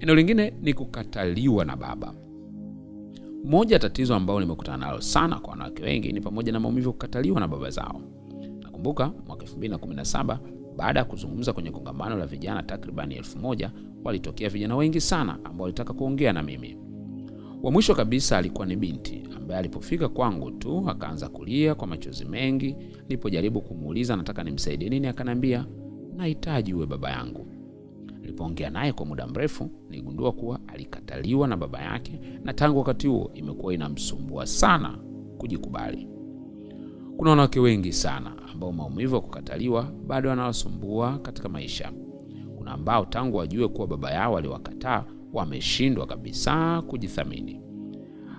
Eneo lingine ni kukataliwa na baba. Moja tatizo ambalo nimekutana nalo sana kwa wanawake wengi ni pamoja na maumivu kukataliwa na baba zao. Nakumbuka mwaka 2017 baada ya kuzungumza kwenye kongamano la vijana takriban 1000, walitokea vijana wengi sana ambao walitaka kuongea na mimi. Wa mwisho kabisa alikuwa ni binti ambaye alipofika kwangu tu akaanza kulia kwa machozi mengi. Nilipojaribu kumuuliza nataka nimsaidie nini, akaniambia nahitaji uwe baba yangu. Nilipoongea naye kwa muda mrefu niligundua kuwa alikataliwa na baba yake, na tangu wakati huo imekuwa inamsumbua sana kujikubali. Kuna wanawake wengi sana ambao maumivu ya kukataliwa bado yanawasumbua katika maisha. Kuna ambao tangu wajue kuwa baba yao aliwakataa wameshindwa kabisa kujithamini.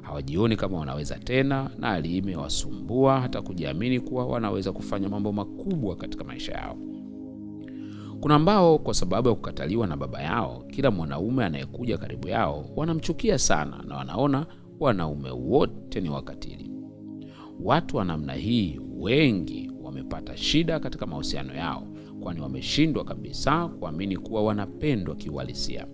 Hawajioni kama wanaweza tena, na hali imewasumbua hata kujiamini kuwa wanaweza kufanya mambo makubwa katika maisha yao. Kuna ambao kwa sababu ya kukataliwa na baba yao, kila mwanaume anayekuja karibu yao wanamchukia sana na wanaona wanaume wote ni wakatili. Watu wa namna hii wengi wamepata shida katika mahusiano yao, kwani wameshindwa kabisa kuamini kuwa wanapendwa kiuhalisia.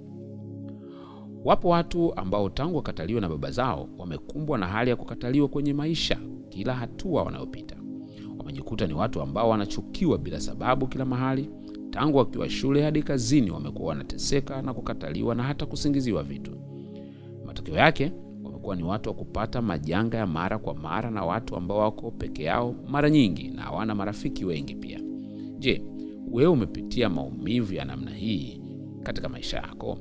Wapo watu ambao tangu wakataliwa na baba zao wamekumbwa na hali ya kukataliwa kwenye maisha kila hatua wanayopita. Wamejikuta ni watu ambao wanachukiwa bila sababu kila mahali. Tangu wakiwa shule hadi kazini wamekuwa wanateseka na kukataliwa na hata kusingiziwa vitu. Matokeo yake wamekuwa ni watu wa kupata majanga ya mara kwa mara na watu ambao wako peke yao mara nyingi na hawana marafiki wengi pia. Je, wewe umepitia maumivu ya namna hii katika maisha yako?